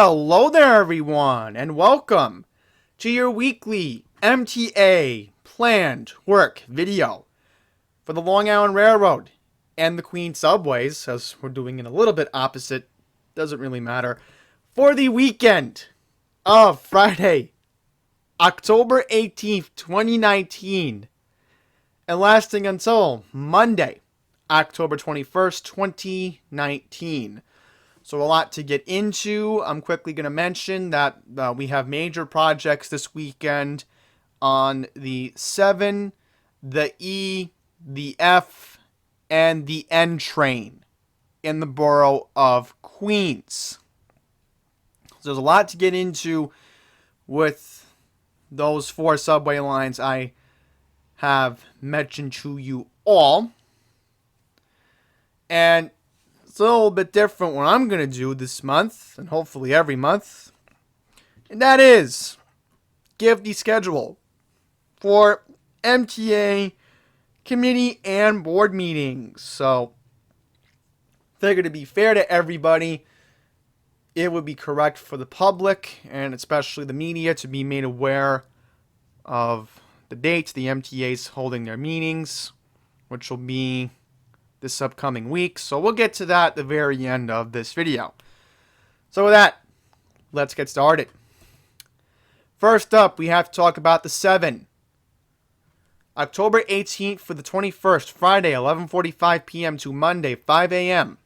Hello there, everyone, and welcome to your weekly MTA planned work video for the Long Island Railroad and the Queens subways, as we're doing it a little bit opposite, doesn't really matter, for the weekend of Friday, October 18th, 2019, and lasting until Monday, October 21st, 2019. So a lot to get into. I'm quickly going to mention that we have major projects this weekend on the 7, the E, the F, and the N train in the borough of Queens. So there's a lot to get into with those 4 subway lines I have mentioned to you all. And it's a little bit different what I'm going to do this month, and hopefully every month. And that is give the schedule for MTA committee and board meetings. So, figure to be fair to everybody, it would be correct for the public, and especially the media, to be made aware of the dates the MTA's holding their meetings, which will be this upcoming week. So we'll get to that at the very end of this video. So with that, let's get started. First up, we have to talk about the 7. October 18th for the 21st, Friday, 11:45 p.m. to Monday, 5 a.m.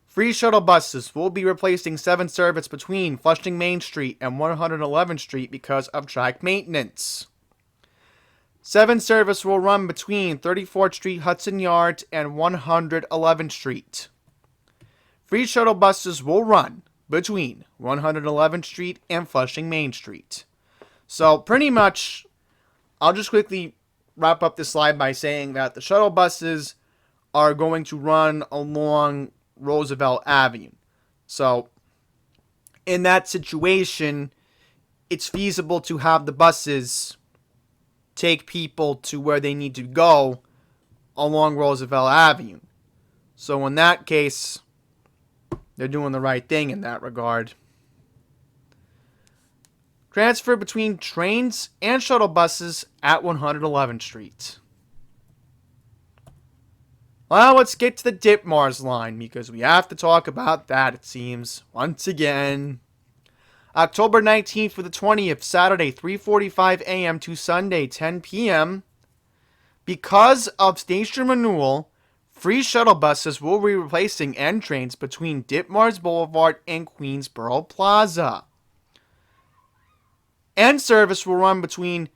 Free shuttle buses will be replacing 7 service between Flushing Main Street and 111th Street because of track maintenance. 7 service will run between 34th Street, Hudson Yards, and 111th Street. Free shuttle buses will run between 111th Street and Flushing Main Street. So pretty much, I'll just quickly wrap up this slide by saying that the shuttle buses are going to run along Roosevelt Avenue. So in that situation, it's feasible to have the buses take people to where they need to go along Roosevelt Avenue. So in that case, they're doing the right thing in that regard. Transfer between trains and shuttle buses at 111th Street. Well, let's get to the Ditmars line, because we have to talk about that, it seems, once again. October 19th for the 20th, Saturday, 3:45 a.m. to Sunday, 10 p.m. Because of station renewal, free shuttle buses will be replacing N trains between Ditmars Boulevard and Queensboro Plaza. N service will run between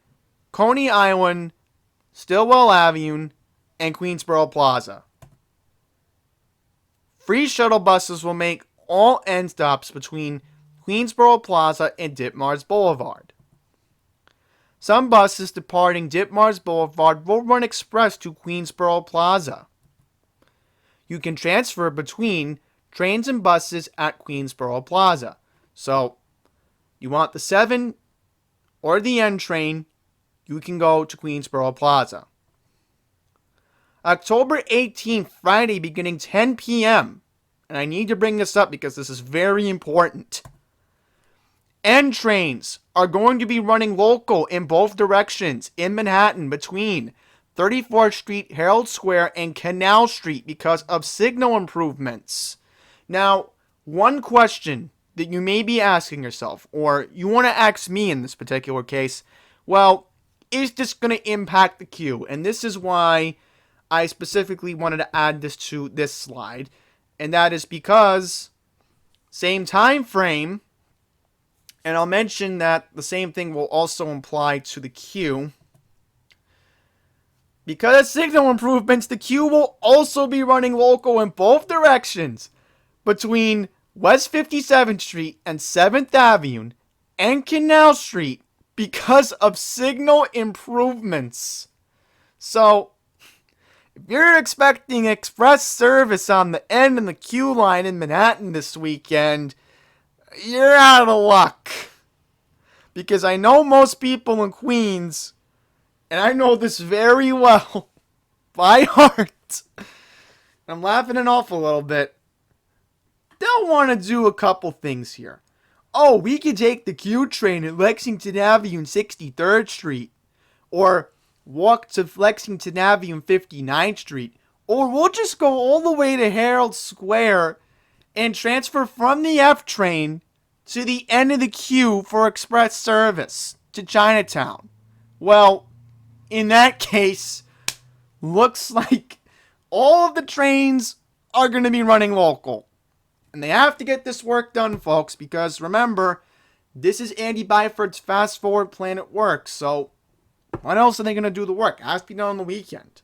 Coney Island, Stillwell Avenue, and Queensboro Plaza. Free shuttle buses will make all N stops between Queensboro Plaza and Ditmars Boulevard. Some buses departing Ditmars Boulevard will run express to Queensboro Plaza. You can transfer between trains and buses at Queensboro Plaza. So, you want the 7 or the N train, you can go to Queensboro Plaza. October 18th, Friday, beginning 10 p.m. And I need to bring this up because this is very important. N trains are going to be running local in both directions in Manhattan between 34th Street, Herald Square, and Canal Street because of signal improvements. Now, one question that you may be asking yourself, or you want to ask me in this particular case, well, is this going to impact the queue? And this is why I specifically wanted to add this to this slide, and that is because same time frame. And I'll mention that the same thing will also apply to the queue. Because of signal improvements, the queue will also be running local in both directions between West 57th Street and 7th Avenue and Canal Street because of signal improvements. So, if you're expecting express service on the N and the Q line in Manhattan this weekend, you're out of luck. Because I know most people in Queens, and I know this very well by heart, I'm laughing it off a little bit, they'll want to do a couple things here. oh, we could take the Q train at Lexington Avenue and 63rd Street, or walk to Lexington Avenue and 59th Street, or we'll just go all the way to Herald Square and transfer from the F train to the end of the queue for express service to Chinatown. Well, in that case, looks like all of the trains are going to be running local. And they have to get this work done, folks, because remember, this is Andy Byford's fast forward plan at work. So what else are they going to do the work? It has to be done on the weekend.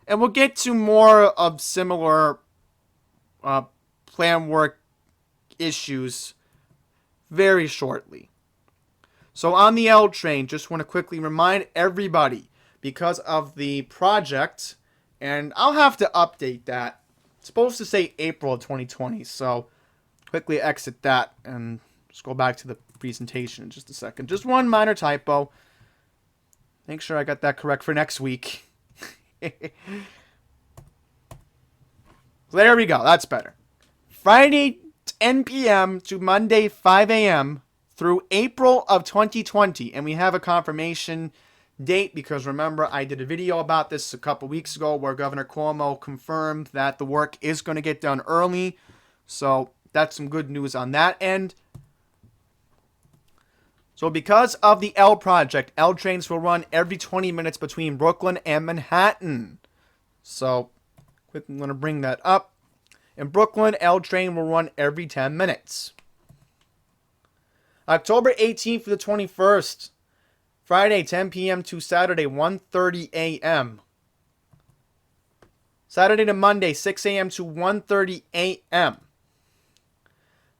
And we'll get to more of similar plan work issues very shortly. So on the L train, just want to quickly remind everybody, because of the project, and I'll have to update that. It's supposed to say April of 2020, so quickly exit that and just go back to the presentation in just a second. Just one minor typo. Make sure I got that correct for next week. There we go. That's better. Friday 10 p.m. to Monday 5 a.m. through April of 2020. And we have a confirmation date because remember, I did a video about this a couple weeks ago where Governor Cuomo confirmed that the work is going to get done early. So that's some good news on that end. So because of the L project, L trains will run every 20 minutes between Brooklyn and Manhattan. So quickly, I'm going to bring that up. In Brooklyn, L train will run every 10 minutes. October 18th to the 21st, Friday 10 p.m. to Saturday 1:30 a.m. Saturday to Monday 6 a.m. to 1:30 a.m.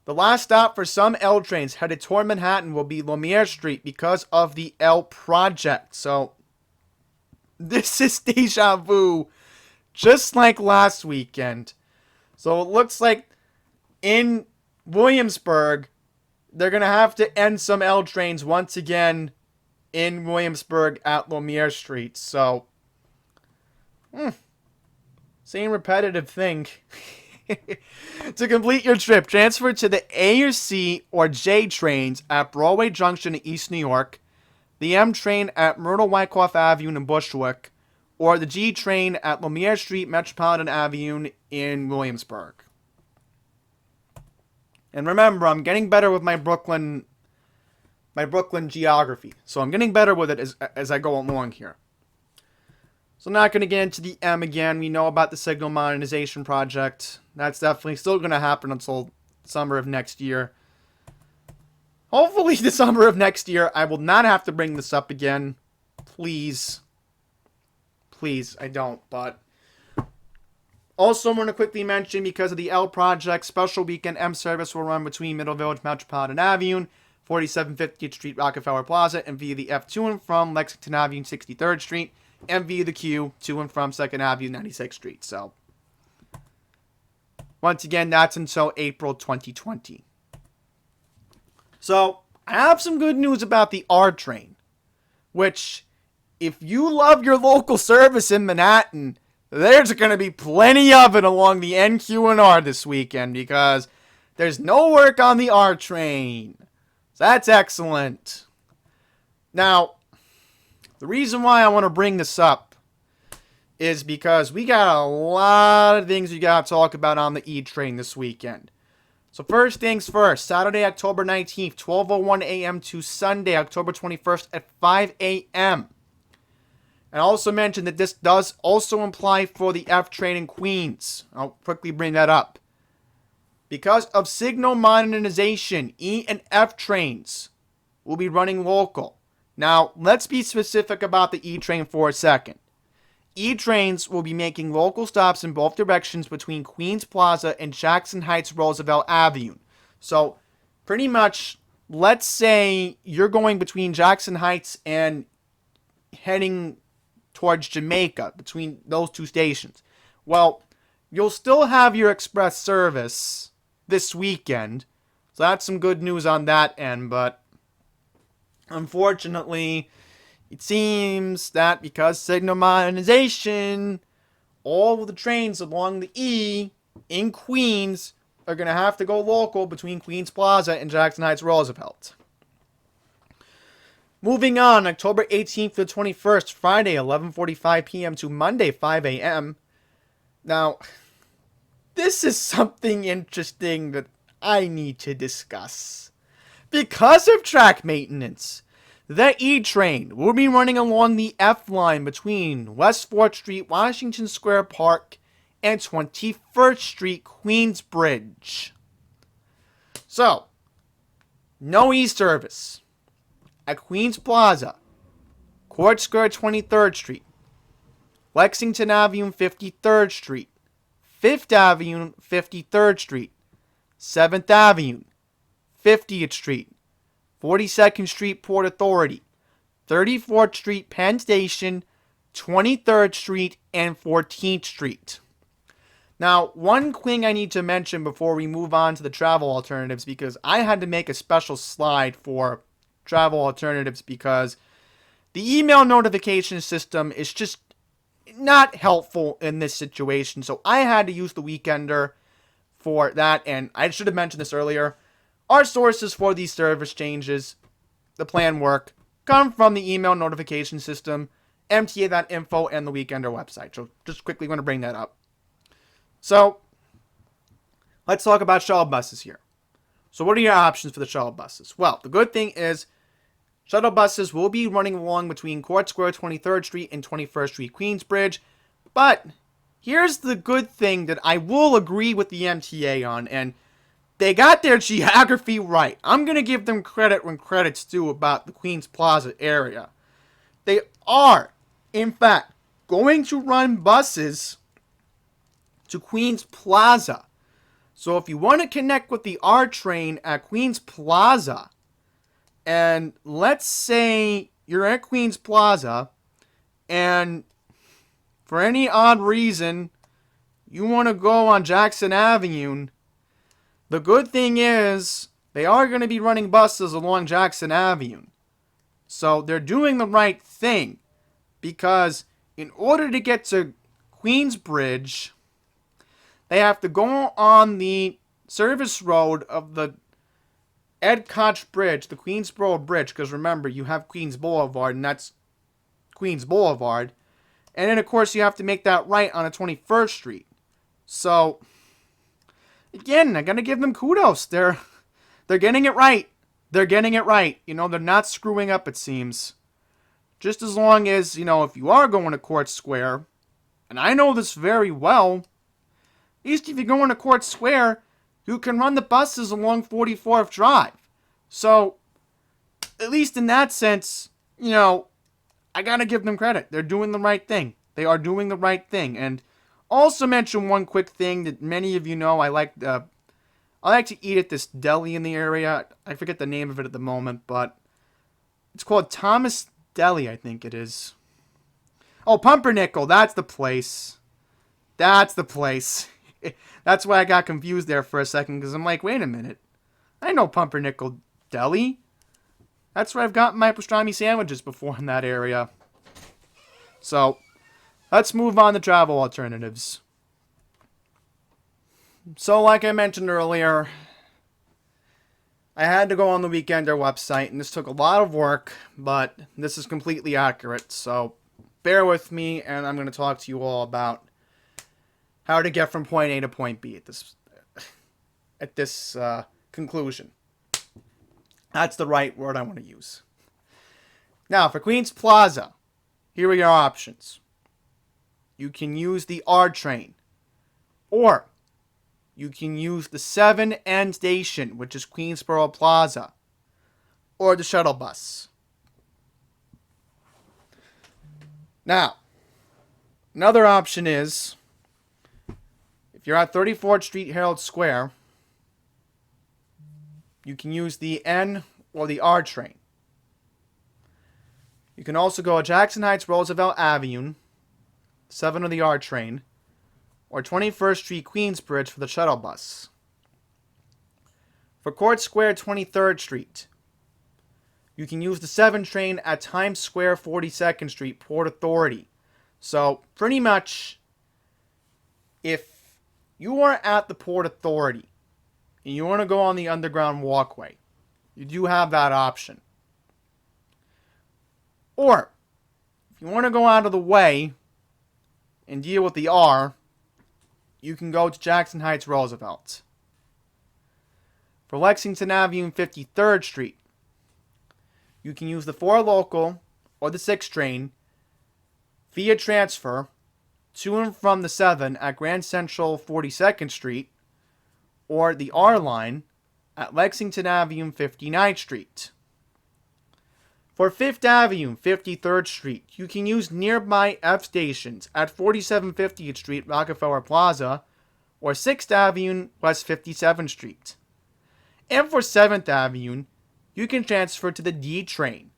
The last stop for some L trains headed toward Manhattan will be Lumiere Street because of the L project. So this is deja vu, just like last weekend. So it looks like in Williamsburg, they're going to have to end some L trains once again in Williamsburg at Lumiere Street. So, same repetitive thing. To complete your trip, transfer to the A or C or J trains at Broadway Junction in East New York, the M train at Myrtle Wyckoff Avenue in Bushwick, or the G train at Lumiere Street, Metropolitan Avenue in Williamsburg. And remember, I'm getting better with my Brooklyn geography. So I'm getting better with it as I go along here. So I'm not going to get into the M again. We know about the signal modernization project. That's definitely still going to happen until summer of next year. Hopefully the summer of next year, I will not have to bring this up again. Please. Please, I don't. But also, I'm going to quickly mention, because of the L project, special weekend M service will run between Middle Village, Metropolitan Avenue, 4750th Street, Rockefeller Plaza, and via the F to and from Lexington Avenue, 63rd Street, and via the Q to and from 2nd Avenue, 96th Street. So, once again, that's until April 2020. So, I have some good news about the R train, which, if you love your local service in Manhattan, there's going to be plenty of it along the NQ and R this weekend because there's no work on the R train. So that's excellent. Now, the reason why I want to bring this up is because we got a lot of things we got to talk about on the E train this weekend. So first things first, Saturday, October 19th, 12:01 a.m. to Sunday, October 21st at 5 a.m. And I also mentioned that this does also apply for the F train in Queens. I'll quickly bring that up. Because of signal modernization, E and F trains will be running local. Now, let's be specific about the E train for a second. E trains will be making local stops in both directions between Queens Plaza and Jackson Heights Roosevelt Avenue. So, pretty much, let's say you're going between Jackson Heights and heading towards Jamaica, between those two stations. Well, you'll still have your express service this weekend. So that's some good news on that end, but unfortunately, it seems that because signal modernization, all of the trains along the E in Queens are going to have to go local between Queens Plaza and Jackson Heights Roosevelt. Moving on, October 18th to 21st, Friday, 11:45 p.m. to Monday, 5 a.m. Now, this is something interesting that I need to discuss. Because of track maintenance, the E-Train will be running along the F-line between West 4th Street, Washington Square Park, and 21st Street, Queensbridge. So, no E-service at Queens Plaza, Court Square 23rd Street, Lexington Avenue 53rd Street, 5th Avenue 53rd Street, 7th Avenue, 50th Street, 42nd Street Port Authority, 34th Street Penn Station, 23rd Street, and 14th Street. Now, one thing I need to mention before we move on to the travel alternatives, because I had to make a special slide for travel alternatives because the email notification system is just not helpful in this situation. So I had to use the Weekender for that, and I should have mentioned this earlier. Our sources for these service changes, the plan work, come from the email notification system, MTA.info, and the Weekender website. So just quickly want to bring that up. So let's talk about shuttle buses here. So what are your options for the shuttle buses? Well, the good thing is shuttle buses will be running along between Court Square 23rd Street and 21st Street Queensbridge. But here's the good thing that I will agree with the MTA on, and they got their geography right. I'm going to give them credit when credit's due about the Queens Plaza area. They are, in fact, going to run buses to Queens Plaza. So if you want to connect with the R train at Queens Plaza, and let's say you're at Queens Plaza, and for any odd reason, you want to go on Jackson Avenue, the good thing is they are going to be running buses along Jackson Avenue. So they're doing the right thing, because in order to get to Queensbridge, they have to go on the service road of the Ed Koch Bridge, the Queensboro Bridge, because remember, you have Queens Boulevard, and that's Queens Boulevard. And then, of course, you have to make that right on a 21st Street. So, again, I gotta give them kudos. They're getting it right. They're getting it right. You know, they're not screwing up, it seems. Just as long as, you know, if you are going to Court Square, and I know this very well, at least if you're going to Court Square, you can run the buses along 44th Drive. So, at least in that sense, you know, I gotta give them credit. They're doing the right thing. They are doing the right thing. And also mention one quick thing that many of you know. I like to eat at this deli in the area. I forget the name of it at the moment, but it's called Thomas Deli, I think it is. Oh, Pumpernickel. That's the place. That's the place. That's why I got confused there for a second, because I'm like, wait a minute. I know Pumpernickel Deli. That's where I've gotten my pastrami sandwiches before in that area. So, let's move on to travel alternatives. So, like I mentioned earlier, I had to go on the Weekender website, and this took a lot of work, but this is completely accurate. So, bear with me, and I'm going to talk to you all about how to get from point A to point B at this conclusion. That's the right word I want to use. Now, for Queens Plaza, here are your options. You can use the R train, or you can use the 7N station, which is Queensboro Plaza, or the shuttle bus. Now, another option is, if you're at 34th Street Herald Square, you can use the N or the R train. You can also go to Jackson Heights Roosevelt Avenue, 7 or the R train, or 21st Street Queensbridge for the shuttle bus. For Court Square 23rd Street, you can use the 7 train at Times Square 42nd Street, Port Authority. So, pretty much, if you are at the Port Authority and you want to go on the underground walkway, you do have that option. Or, if you want to go out of the way and deal with the R, you can go to Jackson Heights Roosevelt. For Lexington Avenue and 53rd Street, you can use the 4 local or the 6 train via transfer to and from the 7 at Grand Central 42nd Street, or the R line at Lexington Avenue and 59th Street. For 5th Avenue and 53rd Street, you can use nearby F stations at 4750th Street, Rockefeller Plaza, or 6th Avenue, West 57th Street. And for 7th Avenue, you can transfer to the D train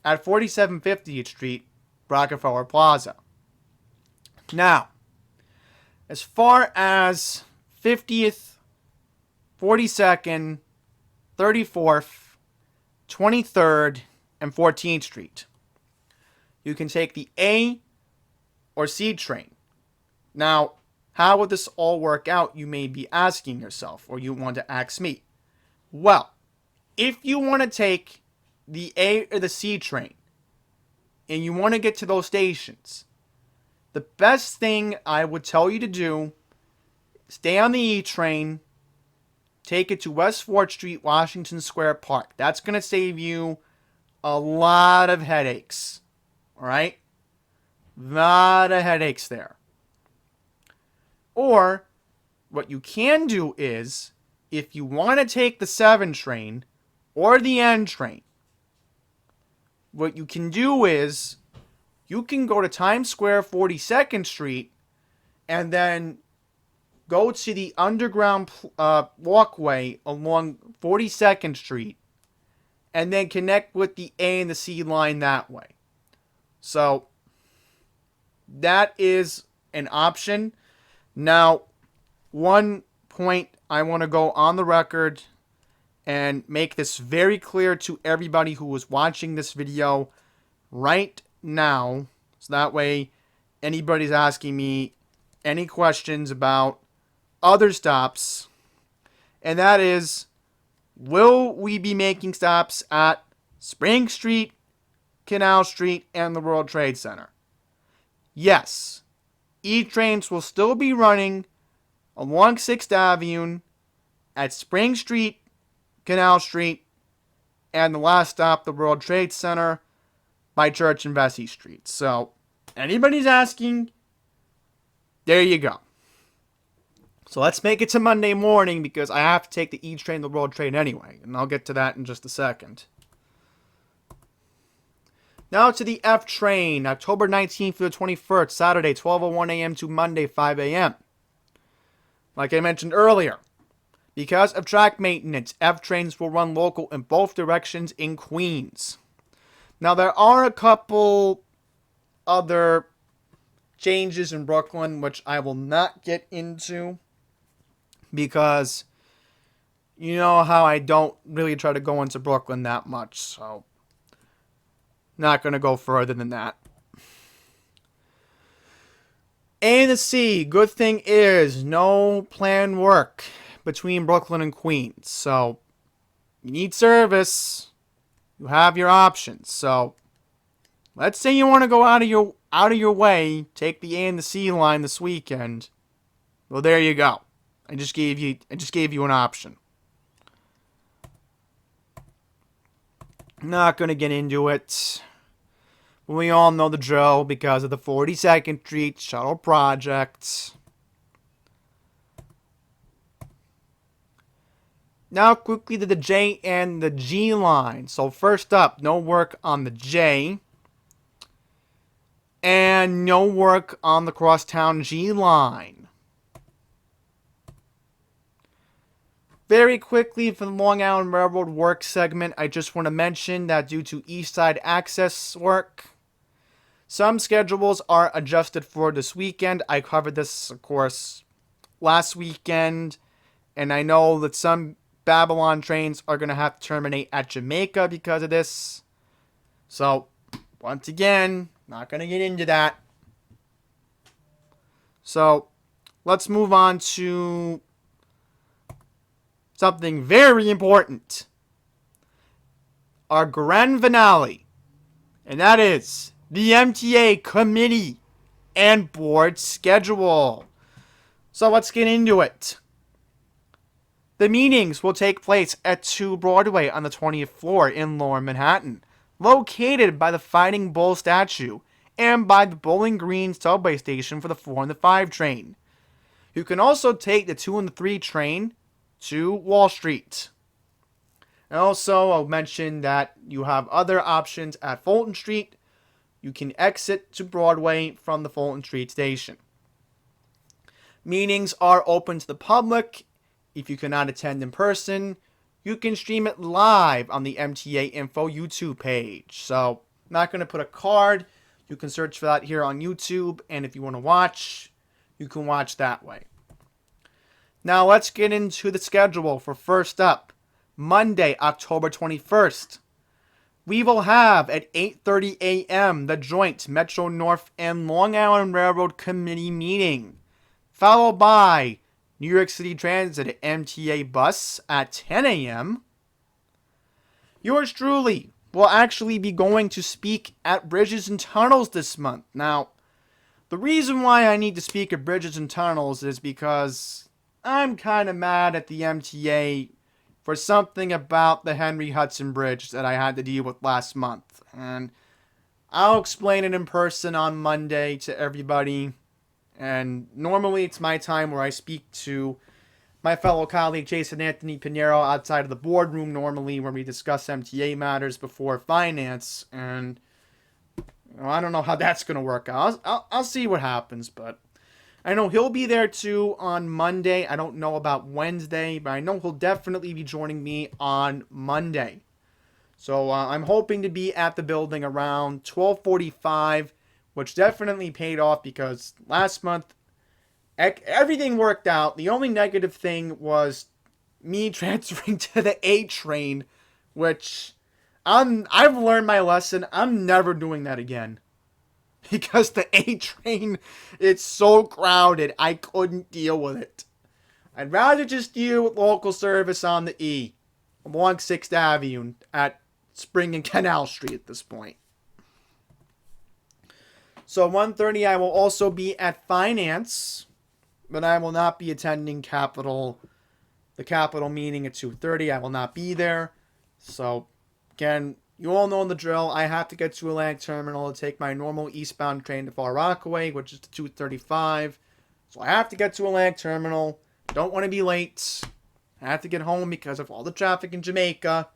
at 4750th Street, Rockefeller Plaza. Now, as far as 50th, 42nd, 34th, 23rd, and 14th Street, you can take the A or C train. Now, how would this all work out, you may be asking yourself, or you want to ask me. Well, if you want to take the A or the C train, and you want to get to those stations, the best thing I would tell you to do, stay on the E train, take it to West 4th Street, Washington Square Park. That's going to save you a lot of headaches. Alright? Lot of headaches there. Or, what you can do is, if you want to take the 7 train or the N train, what you can do is, you can go to Times Square 42nd Street and then go to the underground walkway along 42nd Street and then connect with the A and the C line that way. So, that is an option. Now, one point I want to go on the record and make this very clear to everybody who is watching this video right now, so that way anybody's asking me any questions about other stops, and that is, will we be making stops at Spring Street, Canal Street, and the World Trade Center? Yes, E-trains will still be running along 6th Avenue at Spring Street, Canal Street, and the last stop, the World Trade Center, by Church and Vesey Street. So, anybody's asking, there you go. So let's make it to Monday morning, because I have to take the E train to the World Trade anyway, and I'll get to that in just a second. Now to the F train, October 19th through the 21st, Saturday, 12:01 a.m. to Monday, 5 a.m. Like I mentioned earlier, because of track maintenance, F trains will run local in both directions in Queens. Now, there are a couple other changes in Brooklyn, which I will not get into, because you know how I don't really try to go into Brooklyn that much, so not going to go further than that. A and the C, good thing is no planned work between Brooklyn and Queens, so you need service. You have your options. So, let's say you want to go out of your way, take the A and the C line this weekend. Well, there you go. I just gave you an option. Not going to get into it. We all know the drill because of the 42nd Street Shuttle Project. Now quickly to the J and the G line. So first up, no work on the J. And no work on the crosstown G line. Very quickly for the Long Island Railroad work segment, I just want to mention that due to East Side access work, some schedules are adjusted for this weekend. I covered this, of course, last weekend. And I know that some Babylon trains are going to have to terminate at Jamaica because of this. So, once again, not going to get into that. So, let's move on to something very important. Our grand finale. And that is the MTA committee and board schedule. So let's get into it. The meetings will take place at 2 Broadway on the 20th floor in Lower Manhattan, located by the Fighting Bull statue and by the Bowling Green subway station for the 4 and the 5 train. You can also take the 2 and the 3 train to Wall Street. And also, I'll mention that you have other options at Fulton Street. You can exit to Broadway from the Fulton Street station. Meetings are open to the public. If you cannot attend in person, you can stream it live on the MTA Info YouTube page. So, I'm not going to put a card. You can search for that here on YouTube, and if you want to watch, you can watch that way. Now, let's get into the schedule for first up, Monday, October 21st. We will have at 8:30 a.m. the joint Metro North and Long Island Railroad Committee meeting, followed by New York City Transit MTA bus at 10 a.m. Yours truly will actually be going to speak at Bridges and Tunnels this month. Now, the reason why I need to speak at Bridges and Tunnels is because I'm kind of mad at the MTA for something about the Henry Hudson Bridge that I had to deal with last month. And I'll explain it in person on Monday to everybody. And normally it's my time where I speak to my fellow colleague Jason Anthony Pinheiro outside of the boardroom normally when we discuss MTA matters before finance. And I don't know how that's going to work out. I'll see what happens, but I know he'll be there too on Monday. I don't know about Wednesday, but I know he'll definitely be joining me on Monday. So I'm hoping to be at the building around 12:45, which definitely paid off because last month everything worked out. The only negative thing was me transferring to the A train, which I've learned my lesson. I'm never doing that again. Because the A train, it's so crowded, I couldn't deal with it. I'd rather just deal with local service on the E, along 6th Avenue at Spring and Canal Street at this point. So 1:30 I will also be at Finance, but I will not be attending the Capitol meeting at 2:30. I will not be there. So, again, you all know the drill. I have to get to Atlantic Terminal to take my normal eastbound train to Far Rockaway, which is the 2:35. So I have to get to Atlantic Terminal. Don't want to be late. I have to get home because of all the traffic in Jamaica.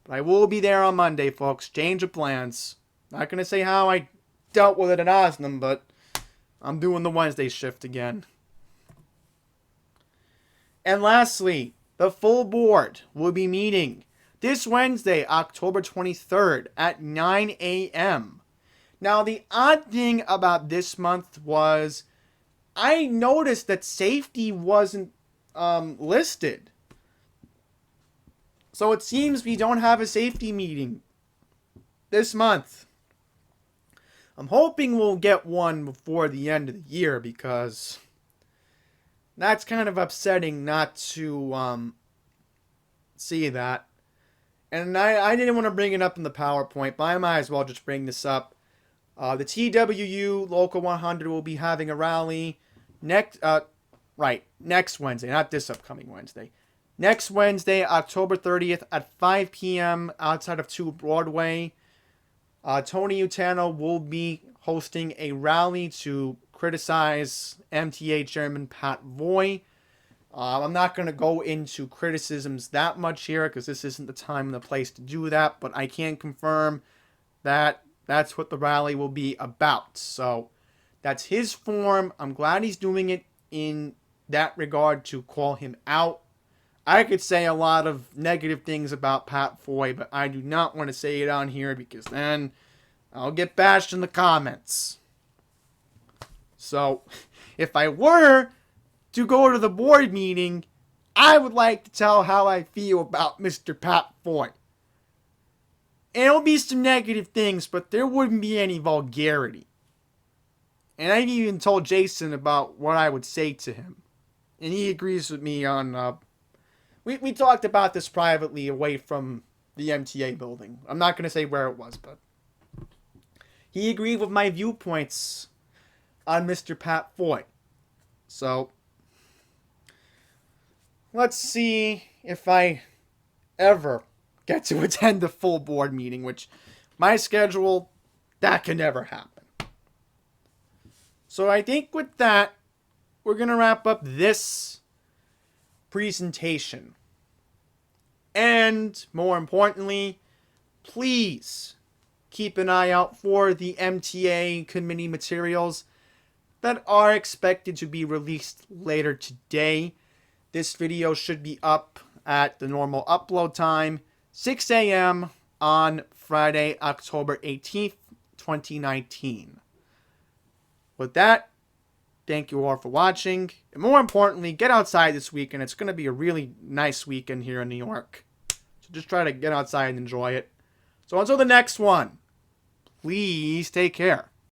But I will be there on Monday, folks. Change of plans. Not going to say how I dealt with it at Osnum, but I'm doing the Wednesday shift again. And lastly, the full board will be meeting this Wednesday, October 23rd at 9 a.m. Now, the odd thing about this month was I noticed that safety wasn't listed. So it seems we don't have a safety meeting this month. I'm hoping we'll get one before the end of the year because that's kind of upsetting not to see that. And I didn't want to bring it up in the PowerPoint, but I might as well just bring this up. The TWU Local 100 will be having a rally next Wednesday, not this upcoming Wednesday. Next Wednesday, October 30th at 5 p.m. outside of 2 Broadway. Tony Utano will be hosting a rally to criticize MTA Chairman Pat Voy. I'm not going to go into criticisms that much here because this isn't the time and the place to do that, but I can confirm that that's what the rally will be about. So that's his form. I'm glad he's doing it in that regard to call him out. I could say a lot of negative things about Pat Foy, but I do not want to say it on here because then I'll get bashed in the comments. So, if I were to go to the board meeting, I would like to tell how I feel about Mr. Pat Foy. And it'll be some negative things, but there wouldn't be any vulgarity. And I even told Jason about what I would say to him. And he agrees with me on We talked about this privately away from the MTA building. I'm not going to say where it was, but he agreed with my viewpoints on Mr. Pat Foy. So, let's see if I ever get to attend a full board meeting, which my schedule, that can never happen. So I think with that, we're going to wrap up this presentation. And more importantly, please keep an eye out for the MTA committee materials that are expected to be released later today. This video should be up at the normal upload time, 6 a.m. on Friday, October 18th, 2019. With that, thank you all for watching. And more importantly, get outside this weekend. It's going to be a really nice weekend here in New York. So just try to get outside and enjoy it. So until the next one, please take care.